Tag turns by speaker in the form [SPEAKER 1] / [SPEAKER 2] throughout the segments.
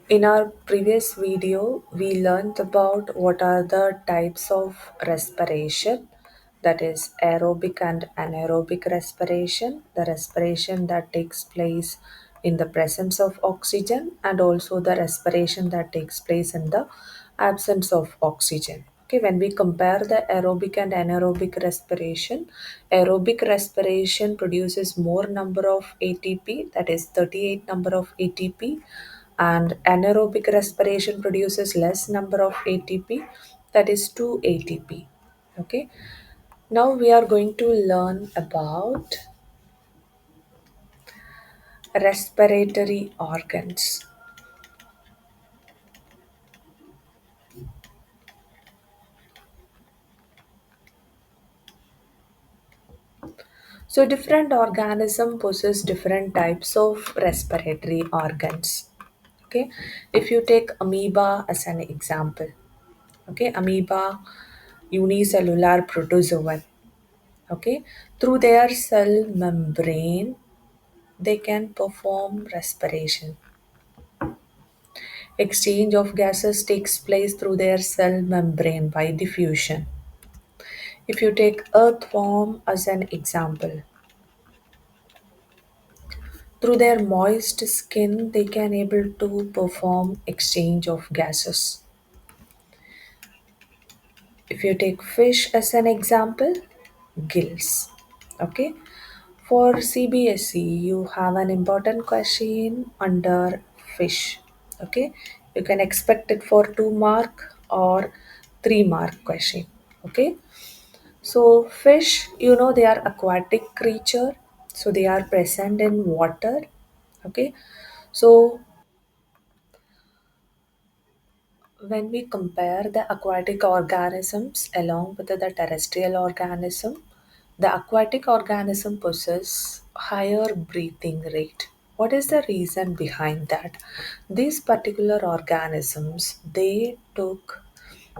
[SPEAKER 1] In our previous video, we learned about what are the types of respiration, that is aerobic and anaerobic respiration, the respiration that takes place in the presence of oxygen, and also the respiration that takes place in the absence of oxygen. Okay, when we compare the aerobic and anaerobic respiration, aerobic respiration produces more number of ATP, that is 38 number of ATP, and anaerobic respiration produces less number of ATP, that is 2 ATP. Okay, now we are going to learn about respiratory organs. So different organism possess different types of respiratory organs. Okay, if you take amoeba as an example, okay, amoeba unicellular protozoan, okay, through their cell membrane they can perform respiration. Exchange of gases takes place through their cell membrane by diffusion. If you take earthworm as an example, through their moist skin they can able to perform exchange of gases. If you take fish as an example, gills. Okay. For CBSE, you have an important question under fish. Okay. You can expect it for 2 mark or 3 mark question. Okay. So fish, they are aquatic creature. So they are present in water. Okay. So when we compare the aquatic organisms along with the terrestrial organism, the aquatic organism possess higher breathing rate. What is the reason behind that? These particular organisms, they took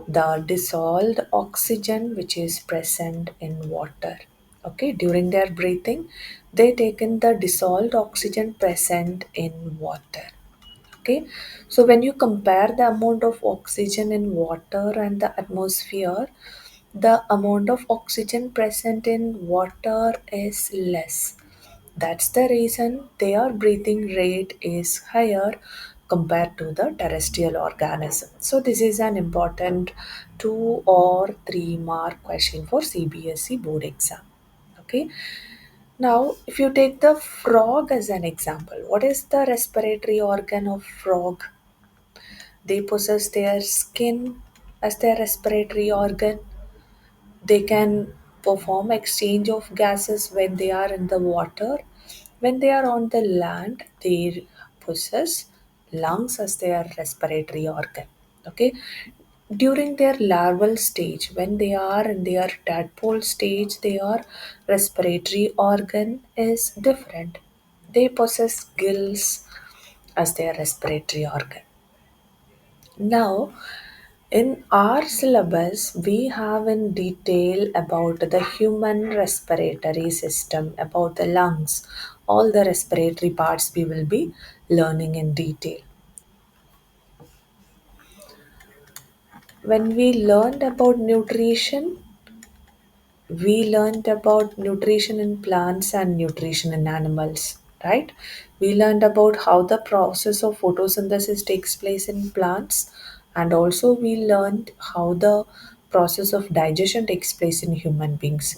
[SPEAKER 1] the dissolved oxygen which is present in water. Okay, during their breathing, they taken the dissolved oxygen present in water. Okay, so when you compare the amount of oxygen in water and the atmosphere, the amount of oxygen present in water is less. That's the reason their breathing rate is higher compared to the terrestrial organism. So, this is an important 2 or 3 mark question for CBSE board exam. Okay, now if you take the frog as an example, what is the respiratory organ of frog? They possess their skin as their respiratory organ. They can perform exchange of gases when they are in the water. When they are on the land, they possess lungs as their respiratory organ. Okay. During their larval stage, when they are in their tadpole stage, their respiratory organ is different. They possess gills as their respiratory organ. Now, in our syllabus, we have in detail about the human respiratory system, about the lungs, all the respiratory parts we will be learning in detail. When we learned about nutrition, we learned about nutrition in plants and nutrition in animals, right? We learned about how the process of photosynthesis takes place in plants, and also we learned how the process of digestion takes place in human beings.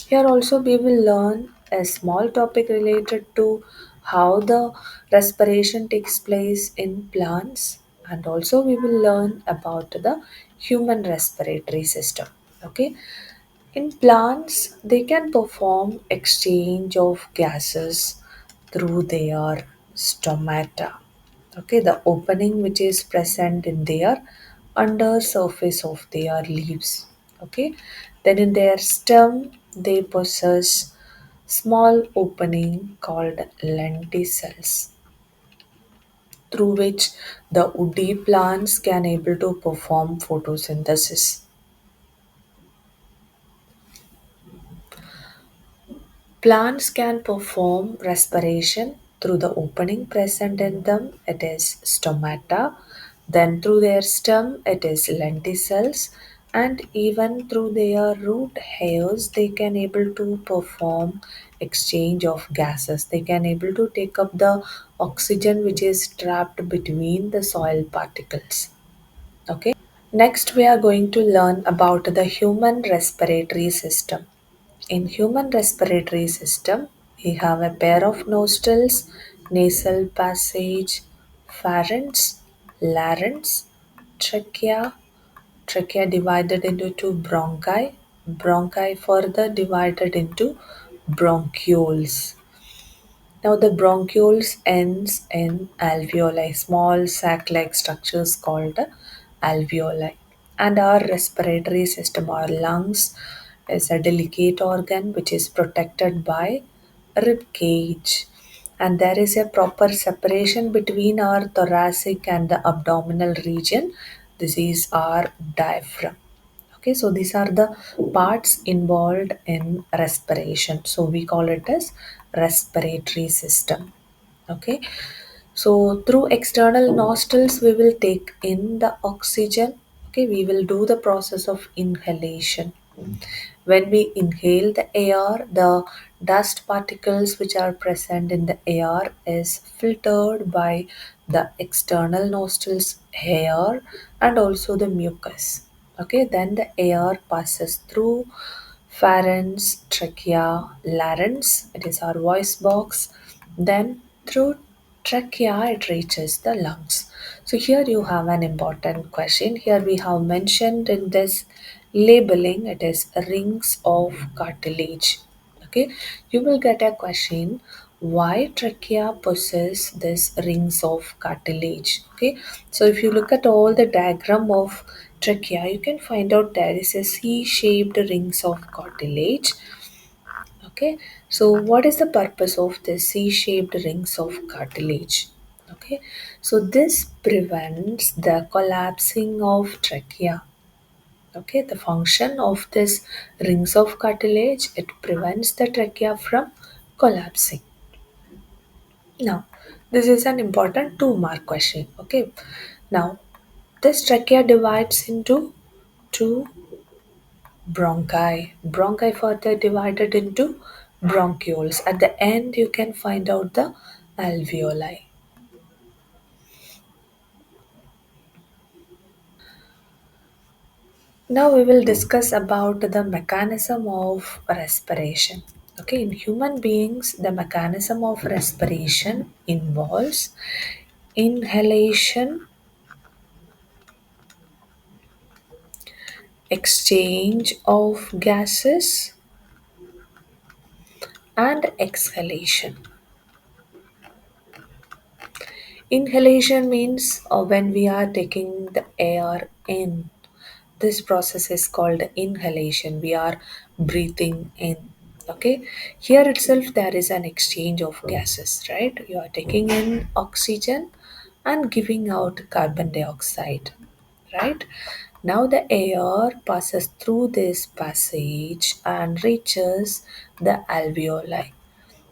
[SPEAKER 1] Here also we will learn a small topic related to how the respiration takes place in plants, and also we will learn about the human respiratory system. Okay, in plants, they can perform exchange of gases through their stomata. Okay, the opening which is present in their under surface of their leaves. Okay, then in their stem, they possess small opening called lenticels, through which the woody plants can able to perform photosynthesis. Plants can perform respiration Through the opening present in them, it is stomata. Then through their stem, it is lenticels. And even through their root hairs, they can able to perform exchange of gases. They can able to take up the oxygen which is trapped between the soil particles. Okay. Next, we are going to learn about the human respiratory system. In human respiratory system, we have a pair of nostrils, nasal passage, pharynx, larynx, trachea, trachea divided into two bronchi, bronchi further divided into bronchioles. Now the bronchioles ends in alveoli, small sac-like structures called alveoli. And our respiratory system, our lungs, is a delicate organ which is protected by rib cage. And there is a proper separation between our thoracic and the abdominal region. This is our diaphragm. Okay, so these are the parts involved in respiration. So we call it as respiratory system. Okay, so through external nostrils, we will take in the oxygen. Okay, we will do the process of inhalation. When we inhale the air, the dust particles which are present in the air is filtered by the external nostrils air and also the mucus. Okay, then the air passes through pharynx, trachea, larynx, it is our voice box, then through trachea it reaches the lungs. So here you have an important question. Here we have mentioned in this labeling it is rings of cartilage. Okay, you will get a question why trachea possess this rings of cartilage. Okay, so if you look at all the diagram of trachea, you can find out there is a C-shaped rings of cartilage. Okay, so what is the purpose of this C-shaped rings of cartilage? Okay, so this prevents the collapsing of trachea. Okay, the function of this rings of cartilage, it prevents the trachea from collapsing. Now, this is an important 2 mark question. Okay, now this trachea divides into two bronchi. Bronchi further divided into bronchioles. At the end, you can find out the alveoli. Now we will discuss about the mechanism of respiration. Okay, in human beings, the mechanism of respiration involves inhalation, exchange of gases, and exhalation. Inhalation means when we are taking the air in. This process is called inhalation. We are breathing in. Okay. Here itself there is an exchange of gases, right? You are taking in oxygen and giving out carbon dioxide, right? Now the air passes through this passage and reaches the alveoli.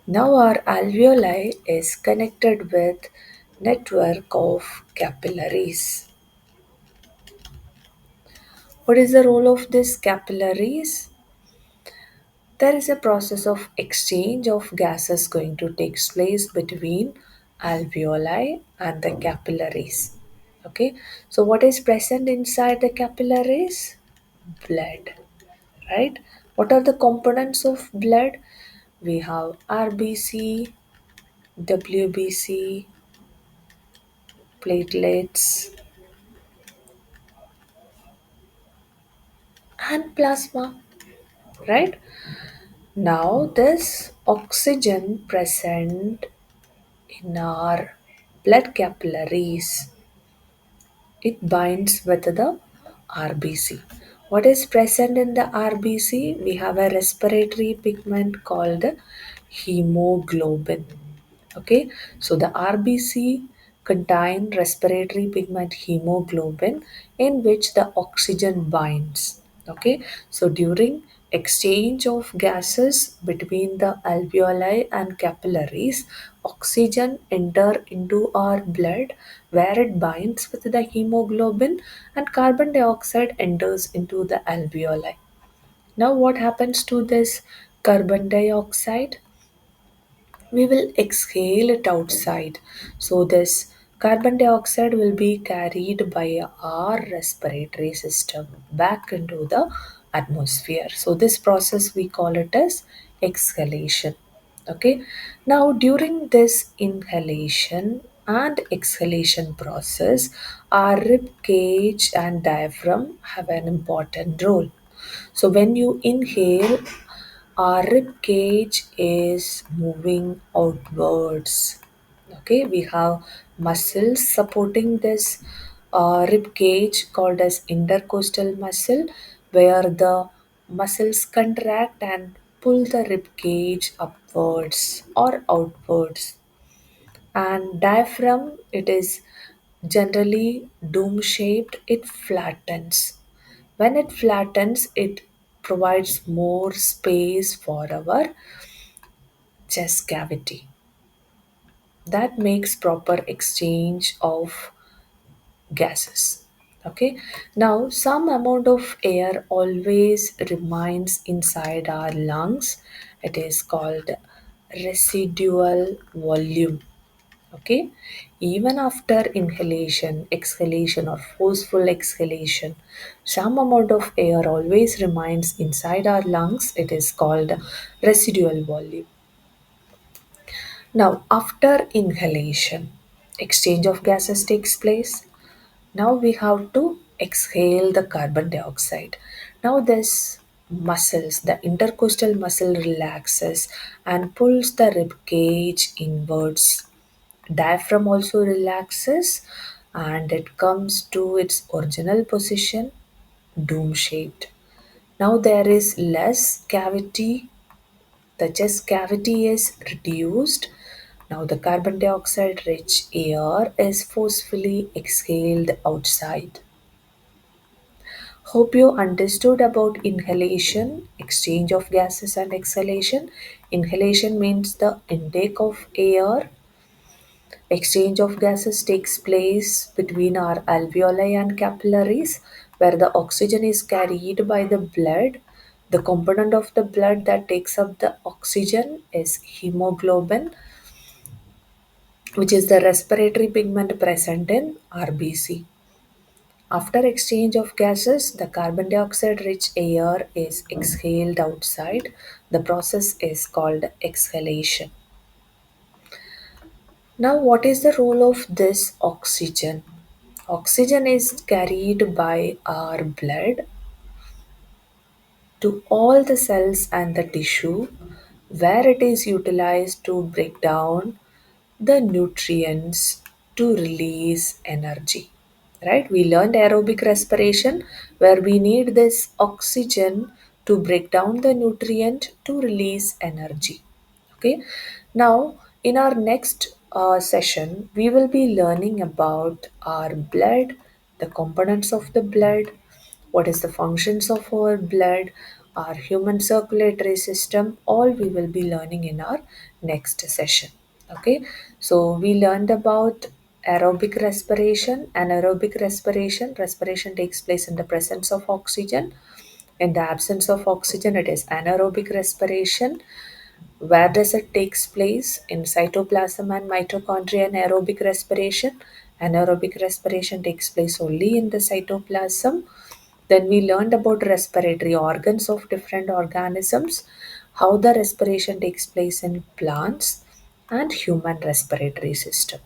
[SPEAKER 1] Now our alveoli is connected with network of capillaries. What is the role of these capillaries? There is a process of exchange of gases going to take place between alveoli and the capillaries. Okay, so what is present inside the capillaries? Blood, right? What are the components of blood? We have RBC, WBC, platelets, and plasma, right? Now, this oxygen present in our blood capillaries, it binds with the RBC. What is present in the RBC? We have a respiratory pigment called hemoglobin. Okay, so the RBC contain respiratory pigment hemoglobin in which the oxygen binds. Okay, so during exchange of gases between the alveoli and capillaries, oxygen enter into our blood where it binds with the hemoglobin and carbon dioxide enters into the alveoli. Now what happens to this carbon dioxide? We will exhale it outside. So, this carbon dioxide will be carried by our respiratory system back into the atmosphere. So, this process we call it as exhalation. Okay, now during this inhalation and exhalation process, our rib cage and diaphragm have an important role. So, when you inhale, our rib cage is moving outwards. Okay, we have muscles supporting this rib cage called as intercostal muscle, where the muscles contract and pull the rib cage upwards or outwards. And diaphragm, it is generally dome shaped, it flattens. When it flattens, it provides more space for our chest cavity. That makes proper exchange of gases. Okay, now some amount of air always remains inside our lungs. It is called residual volume. Okay, even after inhalation, exhalation, or forceful exhalation, some amount of air always remains inside our lungs. It is called residual volume. Now, after inhalation, exchange of gases takes place. Now we have to exhale the carbon dioxide. Now this muscles, the intercostal muscle relaxes and pulls the rib cage inwards. Diaphragm also relaxes and it comes to its original position, dome shaped. Now there is less cavity, the chest cavity is reduced. Now the carbon dioxide rich air is forcefully exhaled outside. Hope you understood about inhalation, exchange of gases, and exhalation. Inhalation means the intake of air. Exchange of gases takes place between our alveoli and capillaries, where the oxygen is carried by the blood. The component of the blood that takes up the oxygen is hemoglobin, which is the respiratory pigment present in RBC. After exchange of gases, the carbon dioxide rich air is exhaled outside. The process is called exhalation. Now, what is the role of this oxygen? Oxygen is carried by our blood to all the cells and the tissue where it is utilized to break down the nutrients to release energy. Right? We learned aerobic respiration where we need this oxygen to break down the nutrient to release energy. Okay, now in our next session, we will be learning about our blood, the components of the blood, what is the functions of our blood, our human circulatory system, all we will be learning in our next session. Okay, so we learned about aerobic respiration. Anaerobic respiration, respiration takes place in the presence of oxygen. In the absence of oxygen, it is anaerobic respiration. Where does it takes place? In cytoplasm and mitochondria and aerobic respiration. Anaerobic respiration takes place only in the cytoplasm. Then we learned about respiratory organs of different organisms, how the respiration takes place in plants and human respiratory system.